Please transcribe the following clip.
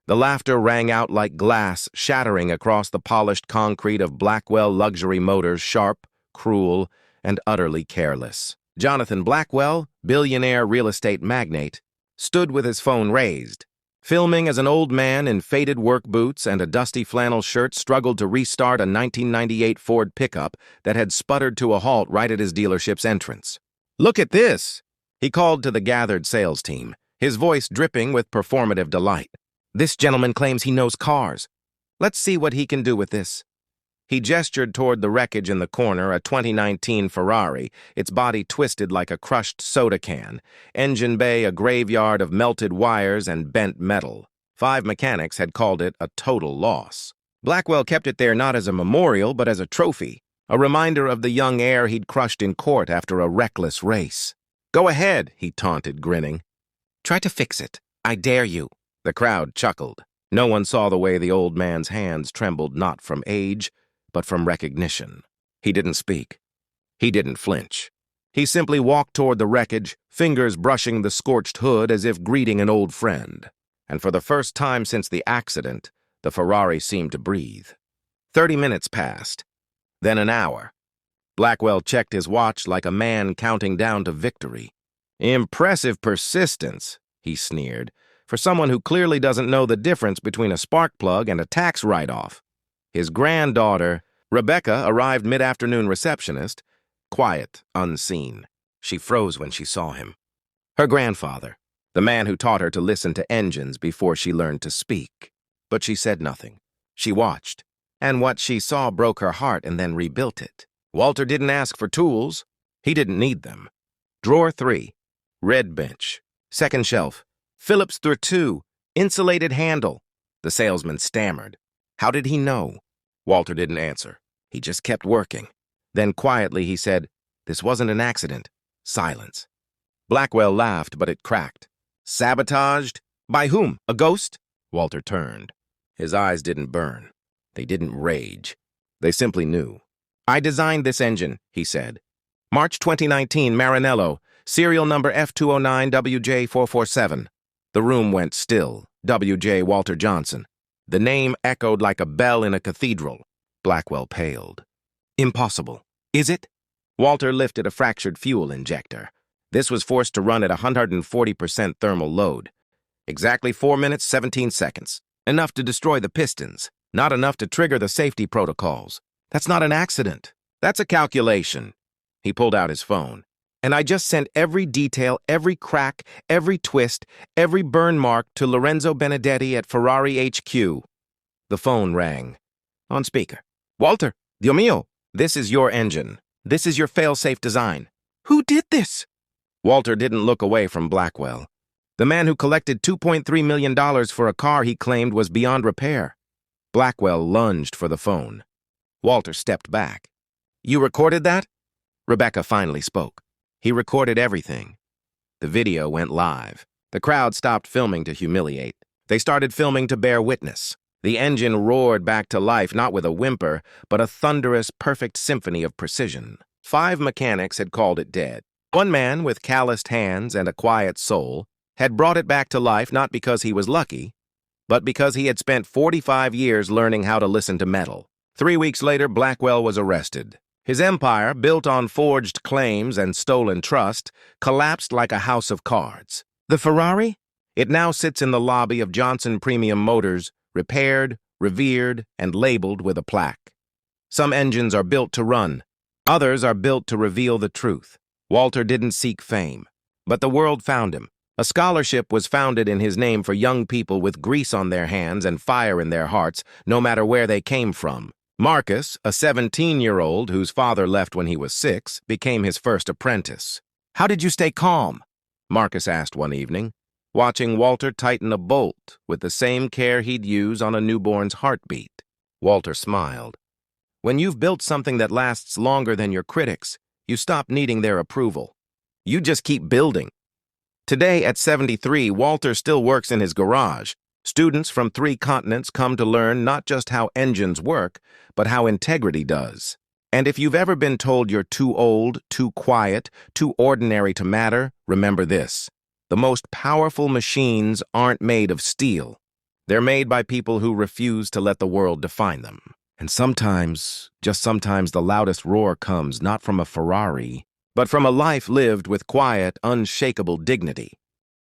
The laughter rang out like glass shattering across the polished concrete of Blackwell Luxury Motors, sharp, cruel, and utterly careless. Jonathan Blackwell, billionaire real estate magnate, stood with his phone raised, filming as an old man in faded work boots and a dusty flannel shirt struggled to restart a 1998 Ford pickup that had sputtered to a halt right at his dealership's entrance. "Look at this!" he called to the gathered sales team, his voice dripping with performative delight. "This gentleman claims he knows cars. Let's see what he can do with this." He gestured toward the wreckage in the corner, a 2019 Ferrari, its body twisted like a crushed soda can, engine bay a graveyard of melted wires and bent metal. 5 mechanics had called it a total loss. Blackwell kept it there not as a memorial, but as a trophy, a reminder of the young heir he'd crushed in court after a reckless race. "Go ahead," he taunted, grinning. "Try to fix it. I dare you." The crowd chuckled. No one saw the way the old man's hands trembled not from age, but from recognition. He didn't speak. He didn't flinch. He simply walked toward the wreckage, fingers brushing the scorched hood as if greeting an old friend. And for the first time since the accident, the Ferrari seemed to breathe. 30 minutes passed, then an hour. Blackwell checked his watch like a man counting down to victory. "Impressive persistence," he sneered, "for someone who clearly doesn't know the difference between a spark plug and a tax write-off." His granddaughter, Rebecca, arrived mid-afternoon receptionist, quiet, unseen. She froze when she saw him. Her grandfather, the man who taught her to listen to engines before she learned to speak. But she said nothing. She watched, and what she saw broke her heart and then rebuilt it. Walter didn't ask for tools. He didn't need them. Drawer 3, red bench, second shelf, Phillips 32, insulated handle. The salesman stammered. How did he know? Walter didn't answer. He just kept working. Then quietly he said, "This wasn't an accident." Silence. Blackwell laughed, but it cracked. "Sabotaged? By whom? A ghost?" Walter turned. His eyes didn't burn. They didn't rage. They simply knew. "I designed this engine," he said. "March 2019, Maranello, serial number F209WJ447. The room went still. W.J. Walter Johnson. The name echoed like a bell in a cathedral. Blackwell paled. "Impossible. Is it?" Walter lifted a fractured fuel injector. This was forced to run at 140% thermal load. Exactly 4 minutes, 17 seconds. Enough to destroy the pistons. Not enough to trigger the safety protocols. That's not an accident. That's a calculation. He pulled out his phone. "And I just sent every detail, every crack, every twist, every burn mark to Lorenzo Benedetti at Ferrari HQ. The phone rang. On speaker. "Walter, Dio mio, this is your engine. This is your fail-safe design." "Who did this?" Walter didn't look away from Blackwell. The man who collected $2.3 million for a car he claimed was beyond repair. Blackwell lunged for the phone. Walter stepped back. "You recorded that?" Rebecca finally spoke. "He recorded everything." The video went live. The crowd stopped filming to humiliate. They started filming to bear witness. The engine roared back to life, not with a whimper, but a thunderous, perfect symphony of precision. 5 mechanics had called it dead. One man, with calloused hands and a quiet soul, had brought it back to life not because he was lucky, but because he had spent 45 years learning how to listen to metal. 3 weeks later, Blackwell was arrested. His empire, built on forged claims and stolen trust, collapsed like a house of cards. The Ferrari? It now sits in the lobby of Johnson Premium Motors, repaired, revered, and labeled with a plaque. Some engines are built to run. Others are built to reveal the truth. Walter didn't seek fame, but the world found him. A scholarship was founded in his name for young people with grease on their hands and fire in their hearts, no matter where they came from. Marcus, a 17-year-old whose father left when he was 6, became his first apprentice. "How did you stay calm?" Marcus asked one evening, watching Walter tighten a bolt with the same care he'd use on a newborn's heartbeat. Walter smiled. "When you've built something that lasts longer than your critics, you stop needing their approval. You just keep building." Today, at 73, Walter still works in his garage. Students from 3 continents come to learn not just how engines work, but how integrity does. And if you've ever been told you're too old, too quiet, too ordinary to matter, remember this. The most powerful machines aren't made of steel. They're made by people who refuse to let the world define them. And sometimes, just sometimes, the loudest roar comes not from a Ferrari, but from a life lived with quiet, unshakable dignity.